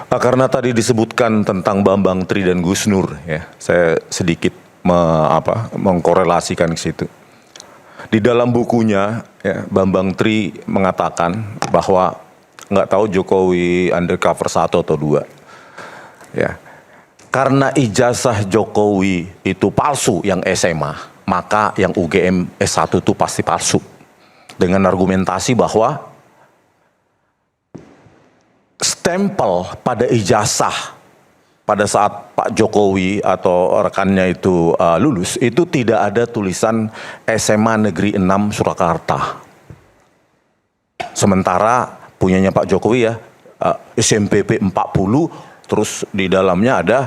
Karena tadi disebutkan tentang Bambang Tri dan Gus Nur, ya, saya sedikit mengkorelasikan ke situ. Di dalam bukunya, ya, Bambang Tri mengatakan bahwa nggak tahu Jokowi undercover 1 atau 2, ya. Karena ijazah Jokowi itu palsu yang SMA, maka yang UGM S1 itu pasti palsu. Dengan argumentasi bahwa stempel pada ijazah pada saat Pak Jokowi atau rekannya itu lulus, itu tidak ada tulisan SMA Negeri 6 Surakarta. Sementara punyanya Pak Jokowi ya, SMPP 40, terus di dalamnya ada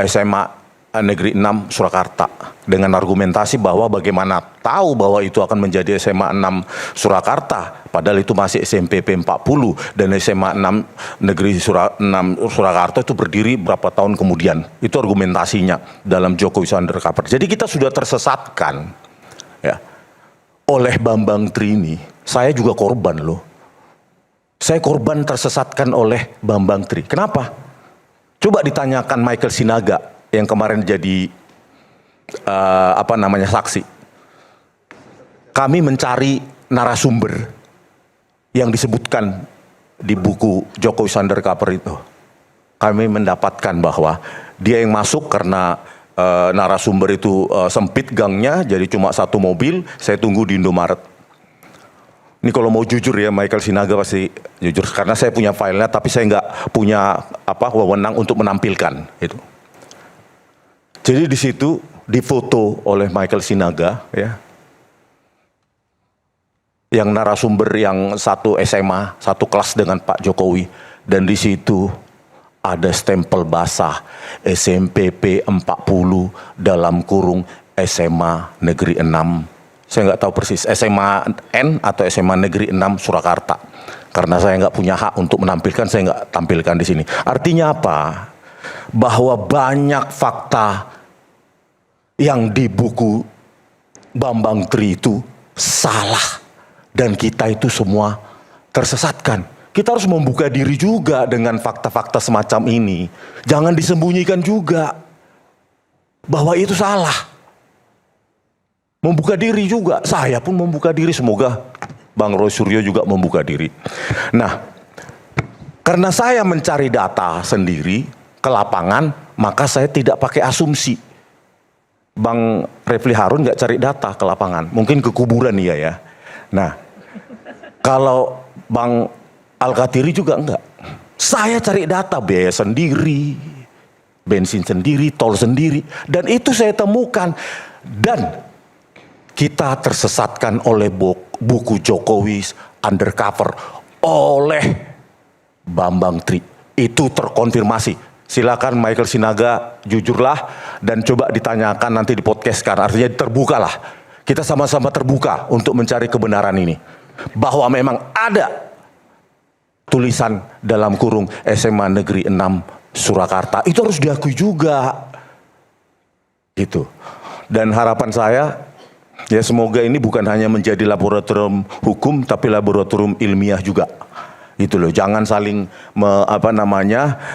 SMA Negeri 6 Surakarta. Dengan argumentasi bahwa bagaimana tahu bahwa itu akan menjadi SMA 6 Surakarta, padahal itu masih SMPP 40 dan SMA 6 Negeri 6 Surakarta itu berdiri berapa tahun kemudian. Itu argumentasinya dalam Jokowi undercover. Jadi kita sudah tersesatkan, ya, oleh Bambang Tri ini. Saya juga korban loh. Saya korban tersesatkan oleh Bambang Tri. Kenapa? Coba ditanyakan Michael Sinaga yang kemarin jadi saksi. Kami mencari narasumber yang disebutkan di buku Jokowi undercover itu. Kami mendapatkan bahwa dia yang masuk karena narasumber itu sempit gangnya, jadi cuma 1 mobil. Saya tunggu di Indomaret. Ini kalau mau jujur ya, Michael Sinaga pasti jujur karena saya punya filenya, tapi saya nggak punya wewenang untuk menampilkan itu. Jadi di situ difoto oleh Michael Sinaga, ya, yang narasumber yang satu SMA, satu kelas dengan Pak Jokowi, dan di situ ada stempel basah SMPP 40 dalam kurung SMA Negeri 6. Saya nggak tahu persis SMA N atau SMA Negeri 6 Surakarta. Karena saya nggak punya hak untuk menampilkan, saya nggak tampilkan di sini. Artinya apa? Bahwa banyak fakta yang di buku Bambang Tri itu salah. Dan kita itu semua tersesatkan. Kita harus membuka diri juga dengan fakta-fakta semacam ini. Jangan disembunyikan juga bahwa itu salah. Membuka diri juga, saya pun membuka diri, semoga Bang Roy Suryo juga membuka diri. Nah, karena saya mencari data sendiri ke lapangan, maka saya tidak pakai asumsi. Bang Refli Harun nggak cari data ke lapangan, mungkin ke kuburan ya. Nah, kalau Bang Al-Katiri juga enggak. Saya cari data, biaya sendiri, bensin sendiri, tol sendiri, dan itu saya temukan. Dan kita tersesatkan oleh buku Jokowi undercover oleh Bambang Tri. Itu terkonfirmasi. Silakan Michael Sinaga, jujurlah dan coba ditanyakan nanti di podcast kan. Artinya terbukalah. Kita sama-sama terbuka untuk mencari kebenaran ini. Bahwa memang ada tulisan dalam kurung SMA Negeri 6 Surakarta. Itu harus diakui juga. Gitu. Dan harapan saya, ya, semoga ini bukan hanya menjadi laboratorium hukum, tapi laboratorium ilmiah juga. Gitu loh, jangan saling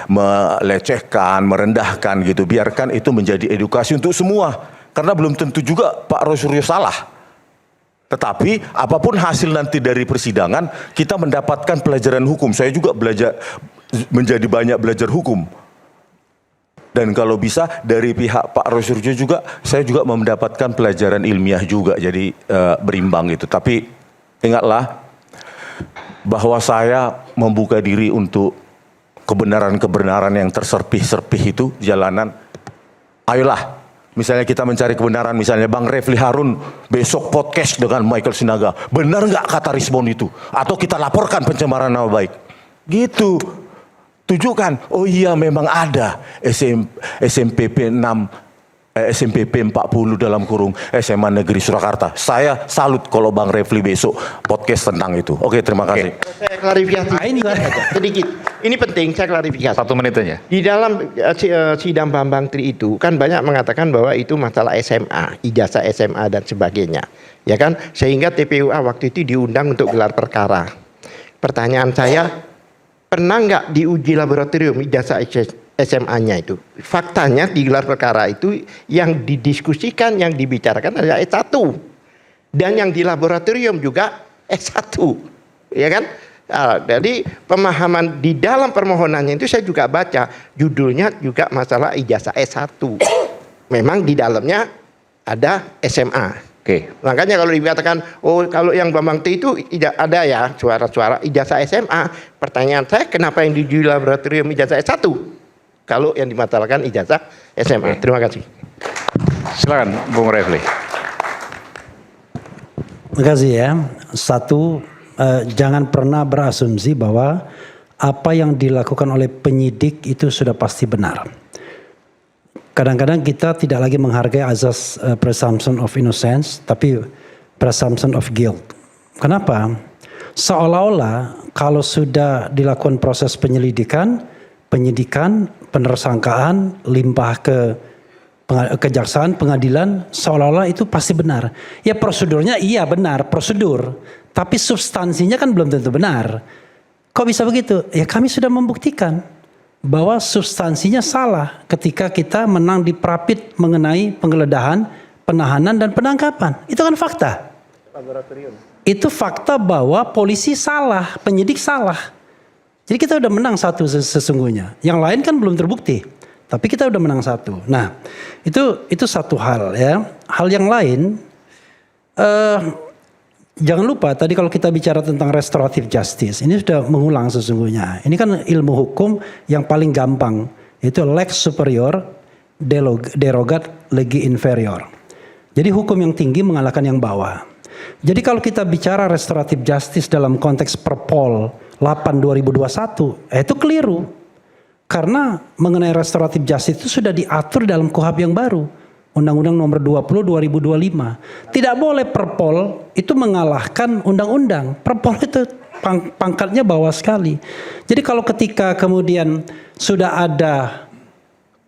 melecehkan, merendahkan gitu. Biarkan itu menjadi edukasi untuk semua. Karena belum tentu juga Pak Roy Suryo salah. Tetapi apapun hasil nanti dari persidangan, kita mendapatkan pelajaran hukum. Saya juga menjadi banyak belajar hukum. Dan kalau bisa dari pihak Pak Roy Suryo juga, saya juga mendapatkan pelajaran ilmiah juga, jadi berimbang gitu. Tapi ingatlah bahwa saya membuka diri untuk kebenaran-kebenaran yang terserpih-serpih itu jalanan. Ayolah, misalnya kita mencari kebenaran, misalnya Bang Refli Harun besok podcast dengan Michael Sinaga, benar nggak kata Rismon itu? Atau kita laporkan pencemaran nama baik, gitu. Tunjukkan, oh iya memang ada SMPP 40 dalam kurung SMA Negeri Surakarta. Saya salut kalau Bang Refli besok podcast tentang itu. Oke, terima kasih. Saya klarifikasi sedikit. Ini penting, saya klarifikasi. 1 menit aja. Di dalam sidang Bambang Tri itu kan banyak mengatakan bahwa itu masalah SMA, ijazah SMA dan sebagainya. Ya kan? Sehingga TPUA waktu itu diundang untuk gelar perkara. Pertanyaan saya, pernah nggak diuji laboratorium ijazah SMA-nya itu? Faktanya di gelar perkara itu yang didiskusikan, yang dibicarakan adalah S1. Dan yang di laboratorium juga S1. Ya kan? Nah, jadi pemahaman di dalam permohonannya itu saya juga baca, judulnya juga masalah ijazah S1. Memang di dalamnya ada SMA. Oke. Makanya kalau dikatakan, oh kalau yang Bambang T itu tidak ada ya suara-suara ijazah SMA. Pertanyaan saya, kenapa yang di laboratorium ijazah S1? Kalau yang dimasalahkan ijazah SMA. Terima kasih. Silakan Bung Refli. Terima kasih ya. Satu, jangan pernah berasumsi bahwa apa yang dilakukan oleh penyidik itu sudah pasti benar. Kadang-kadang kita tidak lagi menghargai azas presumption of innocence, tapi presumption of guilt. Kenapa? Seolah-olah kalau sudah dilakukan proses penyelidikan, penyidikan, penersangkaan, limpah ke kejaksaan, pengadilan, seolah-olah itu pasti benar. Ya prosedurnya iya benar, prosedur. Tapi substansinya kan belum tentu benar. Kok bisa begitu? Ya kami sudah membuktikan bahwa substansinya salah ketika kita menang di Prapit mengenai penggeledahan, penahanan, dan penangkapan. Itu kan fakta. Laboratorium. Itu fakta bahwa polisi salah, penyidik salah. Jadi kita udah menang satu sesungguhnya. Yang lain kan belum terbukti. Tapi kita udah menang satu. Nah, itu satu hal ya. Hal yang lain, jangan lupa tadi kalau kita bicara tentang restoratif justice, ini sudah mengulang sesungguhnya. Ini kan ilmu hukum yang paling gampang, yaitu lex superior derogat legi inferior. Jadi hukum yang tinggi mengalahkan yang bawah. Jadi kalau kita bicara restoratif justice dalam konteks Perpol 8/2021, itu keliru. Karena mengenai restoratif justice itu sudah diatur dalam KUHP yang baru. Undang-Undang nomor 20 2025. Tidak boleh Perpol itu mengalahkan undang-undang. Perpol itu pangkatnya bawah sekali. Jadi kalau ketika kemudian sudah ada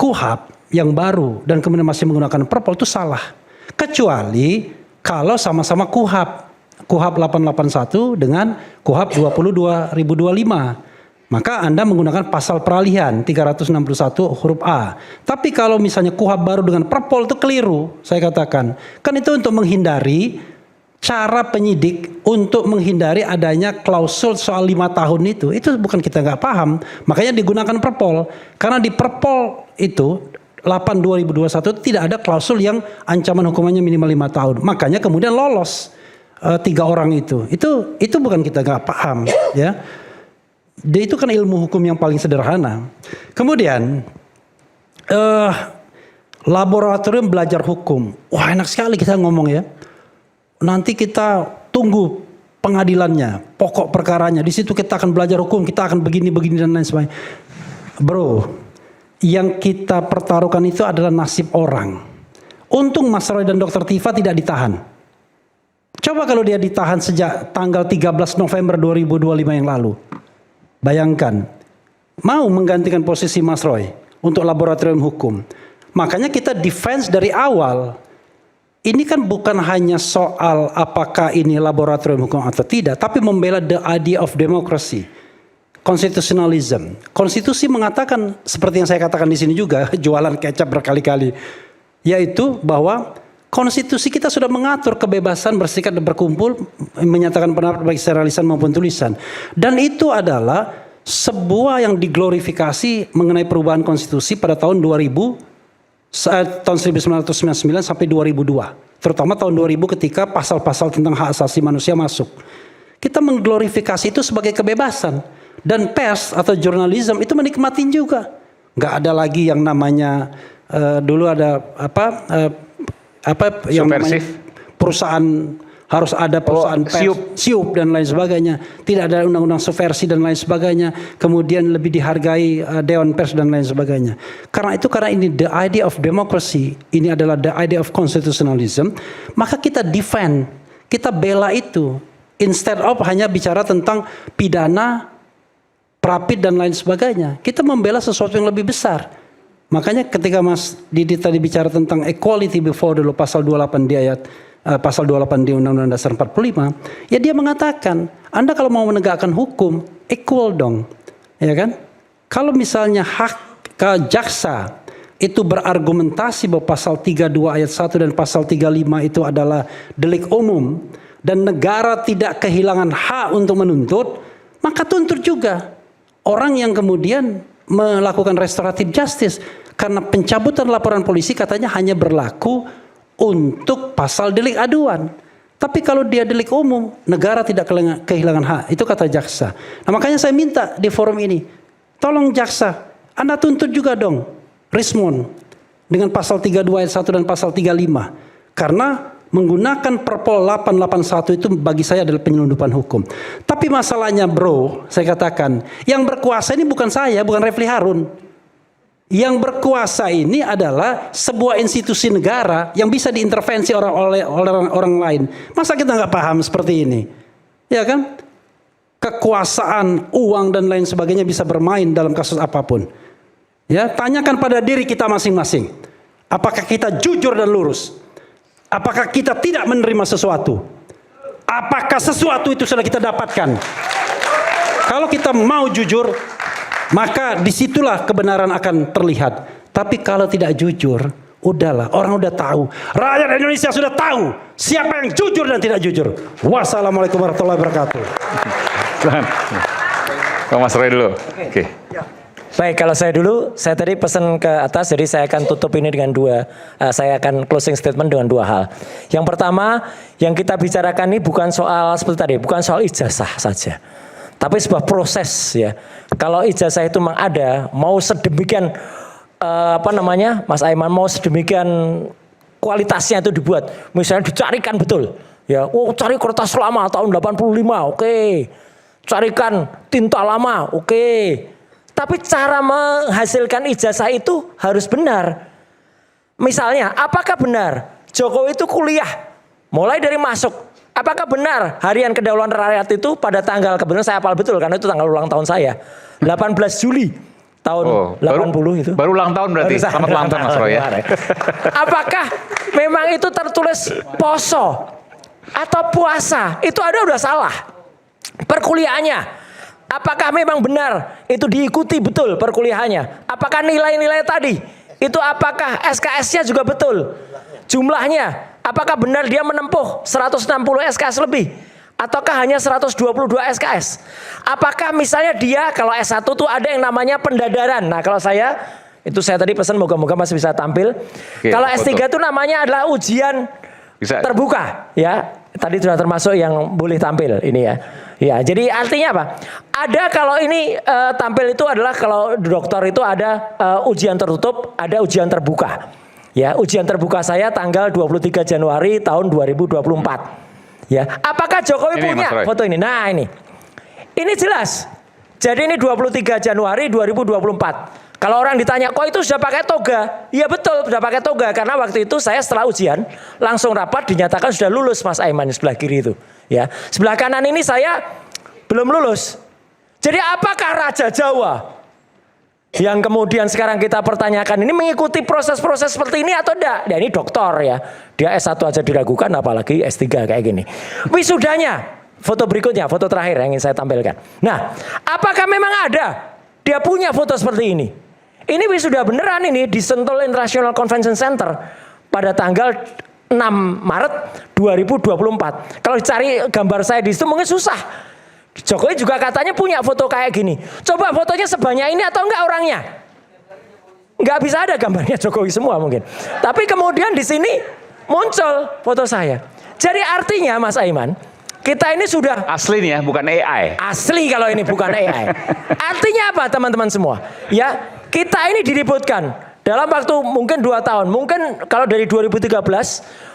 KUHP yang baru dan kemudian masih menggunakan Perpol itu salah. Kecuali kalau sama-sama KUHP. KUHP 881 dengan KUHP 20 2025. Maka Anda menggunakan pasal peralihan 361 huruf A. Tapi kalau misalnya KUHP baru dengan Perpol itu keliru, saya katakan. Kan itu untuk menghindari cara penyidik untuk menghindari adanya klausul soal 5 tahun itu. Itu bukan kita nggak paham. Makanya digunakan Perpol. Karena di Perpol itu 8/2021 tidak ada klausul yang ancaman hukumannya minimal 5 tahun. Makanya kemudian lolos 3 orang itu. Itu bukan kita nggak paham ya. Dia itu kan ilmu hukum yang paling sederhana. Kemudian laboratorium belajar hukum. Wah enak sekali kita ngomong ya. Nanti kita tunggu pengadilannya, pokok perkaranya. Di situ kita akan belajar hukum, kita akan begini dan lain sebagainya. Bro, yang kita pertaruhkan itu adalah nasib orang. Untung Mas Roy dan Dr. Tifa tidak ditahan. Coba kalau dia ditahan sejak tanggal 13 November 2025 yang lalu. Bayangkan, mau menggantikan posisi Mas Roy untuk laboratorium hukum. Makanya kita defense dari awal. Ini kan bukan hanya soal apakah ini laboratorium hukum atau tidak, tapi membela the idea of democracy, constitutionalism. Konstitusi mengatakan seperti yang saya katakan di sini juga, jualan kecap berkali-kali, yaitu bahwa konstitusi kita sudah mengatur kebebasan berserikat dan berkumpul, menyatakan pendapat baik secara lisan maupun tulisan. Dan itu adalah sebuah yang diglorifikasi mengenai perubahan konstitusi pada tahun 1999 sampai 2002. Terutama tahun 2000 ketika pasal-pasal tentang hak asasi manusia masuk. Kita mengglorifikasi itu sebagai kebebasan. Dan pers atau jurnalisme itu menikmatin juga. Nggak ada lagi yang namanya, dulu ada yang namanya perusahaan, harus ada perusahaan pers, siup dan lain sebagainya. Tidak ada undang-undang subversi dan lain sebagainya. Kemudian lebih dihargai Dewan Pers dan lain sebagainya. Karena ini the idea of democracy, ini adalah the idea of constitutionalism, maka kita defend, kita bela itu. Instead of hanya bicara tentang pidana, Prapit dan lain sebagainya. Kita membela sesuatu yang lebih besar. Makanya ketika Mas Didi tadi bicara tentang equality before the law, pasal 28 di ayat pasal 28 di Undang-Undang Dasar 45, ya dia mengatakan, Anda kalau mau menegakkan hukum, equal dong. ya kan? Kalau misalnya hak ke jaksa itu berargumentasi bahwa pasal 32 ayat 1 dan pasal 35 itu adalah delik umum dan negara tidak kehilangan hak untuk menuntut, maka tuntut juga orang yang kemudian melakukan restoratif justice, karena pencabutan laporan polisi katanya hanya berlaku untuk pasal delik aduan. Tapi kalau dia delik umum, negara tidak kehilangan hak. Itu kata jaksa. Nah, makanya saya minta di forum ini, tolong jaksa, Anda tuntut juga dong Rismond dengan pasal 32 ayat 1 dan pasal 35. Karena menggunakan Perpol 881 itu bagi saya adalah penyelundupan hukum. Tapi masalahnya bro, saya katakan, yang berkuasa ini bukan saya, bukan Refli Harun. Yang berkuasa ini adalah sebuah institusi negara yang bisa diintervensi oleh orang lain. Masa kita nggak paham seperti ini? Ya kan? Kekuasaan, uang dan lain sebagainya bisa bermain dalam kasus apapun. Ya, tanyakan pada diri kita masing-masing. Apakah kita jujur dan lurus? Apakah kita tidak menerima sesuatu? Apakah sesuatu itu sudah kita dapatkan? Kalau kita mau jujur, maka disitulah kebenaran akan terlihat. Tapi kalau tidak jujur, udahlah, orang udah tahu. Rakyat Indonesia sudah tahu siapa yang jujur dan tidak jujur. Wassalamualaikum warahmatullahi wabarakatuh. Mas Roy dulu. Oke. Baik, kalau saya dulu, saya tadi pesan ke atas, jadi saya akan tutup ini dengan saya akan closing statement dengan dua hal. Yang pertama, yang kita bicarakan ini bukan soal seperti tadi, bukan soal ijazah saja. Tapi sebuah proses ya. Kalau ijazah itu memang ada, mau sedemikian Mas Aiman, mau sedemikian kualitasnya itu dibuat, misalnya dicarikan betul, ya, cari kertas lama tahun 85, oke. Carikan tinta lama, oke. Tapi cara menghasilkan ijazah itu harus benar. Misalnya, apakah benar Jokowi itu kuliah mulai dari masuk? Apakah benar harian kedaulatan rakyat itu pada tanggal, kebetulan saya hafal betul karena itu tanggal ulang tahun saya, 18 Juli tahun 80 itu. Baru ulang tahun berarti. Selamat ulang tahun Mas Roy ya. Apakah memang itu tertulis poso atau puasa? Itu ada udah salah. Perkuliahannya, apakah memang benar itu diikuti betul perkuliahannya? Apakah nilai-nilai tadi itu apakah SKS-nya juga betul? Jumlahnya, apakah benar dia menempuh 160 SKS lebih? Ataukah hanya 122 SKS? Apakah misalnya dia kalau S1 tuh ada yang namanya pendadaran. Nah kalau saya tadi pesan moga-moga masih bisa tampil. Oke, kalau S3 itu namanya adalah ujian terbuka ya. Tadi sudah termasuk yang boleh tampil ini ya. Ya, jadi artinya apa? Ada kalau ini tampil itu adalah kalau dokter itu ada ujian tertutup, ada ujian terbuka. Ya, ujian terbuka saya tanggal 23 Januari tahun 2024. Ya, apakah Jokowi punya foto ini? Nah, ini. Ini jelas. Jadi ini 23 Januari 2024. Kalau orang ditanya, kok itu sudah pakai toga? Iya betul, sudah pakai toga. Karena waktu itu saya setelah ujian, langsung rapat dinyatakan sudah lulus Mas Aiman sebelah kiri itu. Ya, sebelah kanan ini saya belum lulus. Jadi apakah Raja Jawa yang kemudian sekarang kita pertanyakan ini mengikuti proses-proses seperti ini atau enggak? Dia ini doktor ya. Dia S1 aja diragukan apalagi S3 kayak gini. Wisudanya, foto berikutnya, foto terakhir yang ingin saya tampilkan. Nah, apakah memang ada dia punya foto seperti ini? Ini wisuda beneran ini di Sentul International Convention Center pada tanggal 6 Maret 2024. Kalau dicari gambar saya di situ mungkin susah. Jokowi juga katanya punya foto kayak gini. Coba fotonya sebanyak ini atau enggak orangnya? Enggak bisa ada gambarnya Jokowi semua mungkin. Tapi kemudian di sini muncul foto saya. Jadi artinya Mas Aiman, kita ini sudah asli nih ya, bukan AI. Asli kalau ini bukan AI. Artinya apa teman-teman semua? Ya, kita ini diributkan dalam waktu mungkin 2 tahun. Mungkin kalau dari 2013,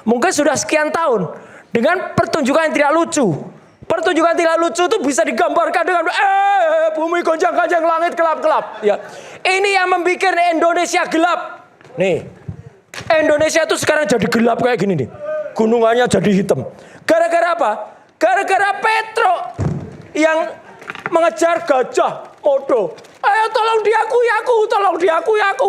mungkin sudah sekian tahun. Dengan pertunjukan yang tidak lucu. Pertunjukan tidak lucu itu bisa digambarkan dengan bumi gonjang-ganjang, langit gelap-gelap. Ya. Ini yang membuat Indonesia gelap. Nih, Indonesia itu sekarang jadi gelap kayak gini nih. Gunungannya jadi hitam. Gara-gara apa? Gara-gara Petro yang mengejar gajah Modo. Tolong diakui aku, tolong diakui aku.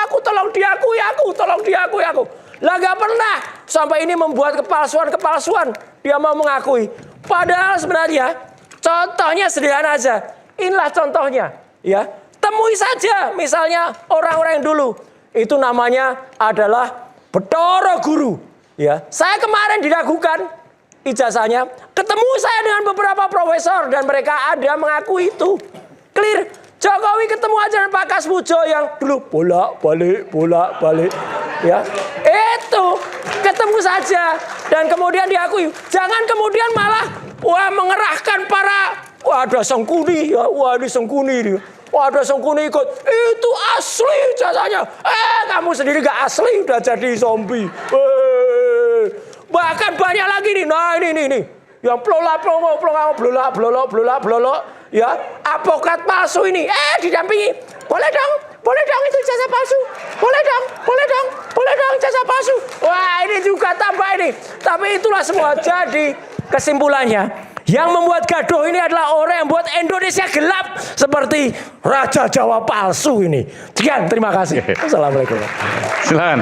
Aku tolong diakui aku, tolong diakui aku. Lah gak pernah sampai ini membuat kepalsuan. Dia mau mengakui. Padahal sebenarnya contohnya sederhana aja. Inilah contohnya. ya temui saja misalnya orang-orang yang dulu. Itu namanya adalah Bathara Guru. Ya, saya kemarin diragukan ijazahnya. Ketemu saya dengan beberapa profesor dan mereka ada mengaku itu. Clear. Jokowi ketemu aja dengan Pak Kasmujo yang dulu bolak-balik. Ya, itu ketemu saja dan kemudian diakui. Jangan kemudian malah mengerahkan para ada Sengkuni ya, ini Sengkuni dia. Ada Sengkuni ikut, itu asli jasanya. Kamu sendiri gak asli, udah jadi zombie. Bahkan banyak lagi nih, nah ini. Yang pelolak, ya, advokat palsu ini, didampingi. Boleh dong itu jasa palsu. Boleh dong jasa palsu. Wah, ini juga tambah ini. Tapi itulah semua. Jadi kesimpulannya, yang membuat gaduh ini adalah orang yang buat Indonesia gelap seperti Raja Jawa palsu ini. Sekian, terima kasih. Assalamualaikum. Silakan.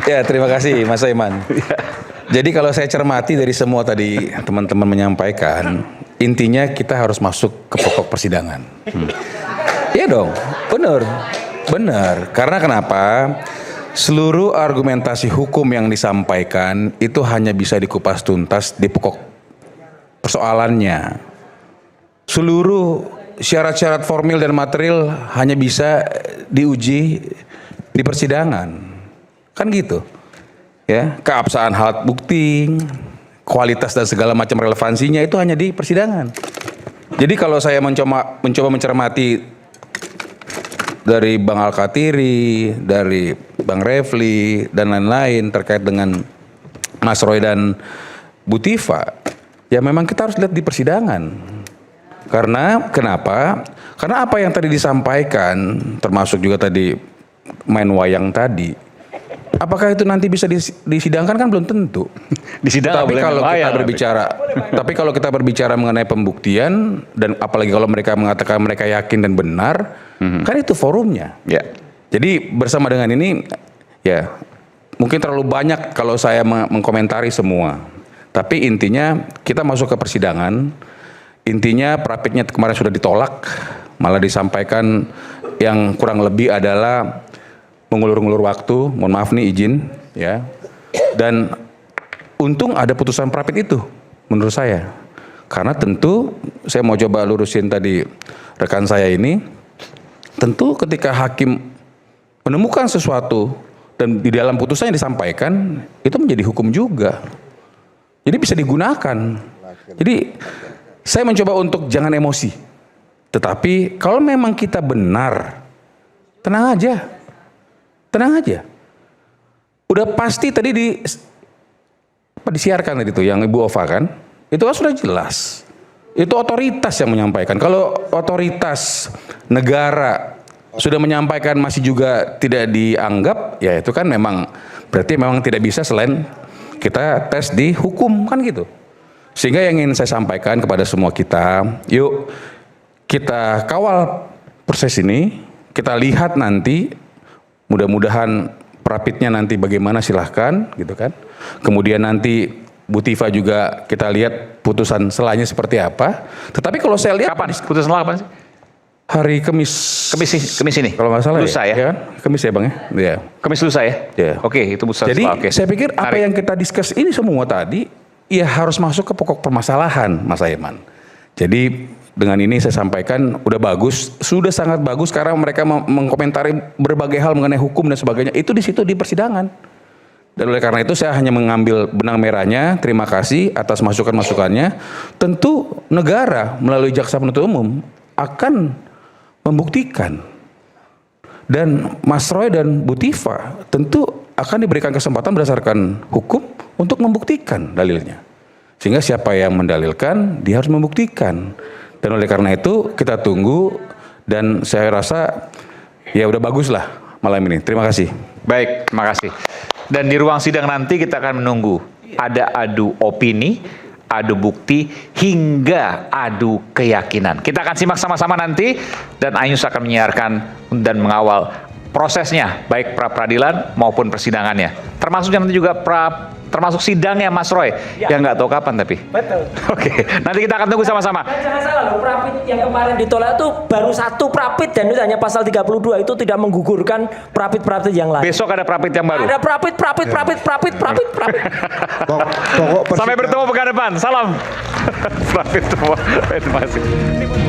Ya, terima kasih Mas Saiman. Jadi kalau saya cermati dari semua tadi teman-teman menyampaikan, intinya kita harus masuk ke pokok persidangan. Iya dong, benar. Karena kenapa? Seluruh argumentasi hukum yang disampaikan itu hanya bisa dikupas tuntas di pokok persoalannya. Seluruh syarat-syarat formil dan material hanya bisa diuji di persidangan. Kan gitu. Ya, keabsahan alat bukti, kualitas dan segala macam relevansinya itu hanya di persidangan. Jadi kalau saya mencoba mencermati dari Bang Al-Katiri, dari Bang Refli dan lain-lain terkait dengan Mas Roy dan Bu Tifa, ya memang kita harus lihat di persidangan. Karena kenapa? Karena apa yang tadi disampaikan, termasuk juga tadi main wayang tadi, apakah itu nanti bisa disidangkan kan belum tentu. Disidang Tapi kalau kita berbicara mengenai pembuktian dan apalagi kalau mereka mengatakan mereka yakin dan benar, kan itu forumnya. Ya. Jadi bersama dengan ini, ya mungkin terlalu banyak kalau saya mengkomentari semua. Tapi intinya kita masuk ke persidangan. Intinya prapitnya kemarin sudah ditolak, malah disampaikan yang kurang lebih adalah mengulur-ngulur waktu, mohon maaf nih izin ya. Dan untung ada putusan prapit itu menurut saya. Karena tentu saya mau coba lurusin tadi rekan saya ini, tentu ketika hakim menemukan sesuatu dan di dalam putusannya disampaikan, itu menjadi hukum juga. Jadi bisa digunakan. Jadi saya mencoba untuk jangan emosi. Tetapi kalau memang kita benar, tenang aja. Tenang aja. Udah pasti tadi disiarkan tadi itu yang Ibu Ova kan, itu kan sudah jelas. Itu otoritas yang menyampaikan. Kalau otoritas negara sudah menyampaikan masih juga tidak dianggap, ya itu kan memang berarti memang tidak bisa selain kita tes di hukum kan gitu. Sehingga yang ingin saya sampaikan kepada semua kita, yuk kita kawal proses ini, kita lihat nanti. Mudah-mudahan prapitnya nanti bagaimana silahkan gitu kan. Kemudian nanti Bu Tifa juga kita lihat putusan selanya seperti apa. Tetapi kalau saya lihat Kapan? Putusan selah kapan sih? hari Kamis ini. kalau nggak salah lusa ya. Kan? Kamis ya Bang ya. Ya. Kamis lusa ya. Ya. Oke, itu putusan Jadi selah. Oke. saya pikir apa yang kita discuss ini semua tadi ya harus masuk ke pokok permasalahan Mas Aiman. Jadi dengan ini saya sampaikan udah bagus, sudah sangat bagus karena mereka mengkomentari berbagai hal mengenai hukum dan sebagainya. Itu di situ di persidangan. Dan oleh karena itu saya hanya mengambil benang merahnya. Terima kasih atas masukan-masukannya. Tentu negara melalui jaksa penuntut umum akan membuktikan. Dan Mas Roy dan Bu Tifa tentu akan diberikan kesempatan berdasarkan hukum untuk membuktikan dalilnya. Sehingga siapa yang mendalilkan dia harus membuktikan. Dan oleh karena itu kita tunggu dan saya rasa ya udah bagus lah malam ini. Terima kasih. Baik, terima kasih. Dan di ruang sidang nanti kita akan menunggu ada adu opini, adu bukti, hingga adu keyakinan. Kita akan simak sama-sama nanti dan Ainus akan menyiarkan dan mengawal prosesnya, baik pra peradilan maupun persidangannya. Termasuk nanti juga termasuk sidangnya Mas Roy, yang nggak tahu kapan tapi. Betul. Oke, nanti kita akan tunggu sama-sama. Dan jangan salah loh, Prapit yang kemarin ditolak itu baru satu Prapit dan itu hanya pasal 32 itu tidak menggugurkan Prapit-Prapit yang lain. Besok ada Prapit yang baru. Ada Prapit. Pokok Sampai bertemu pekan depan. Salam. Prapit semua. Terima kasih.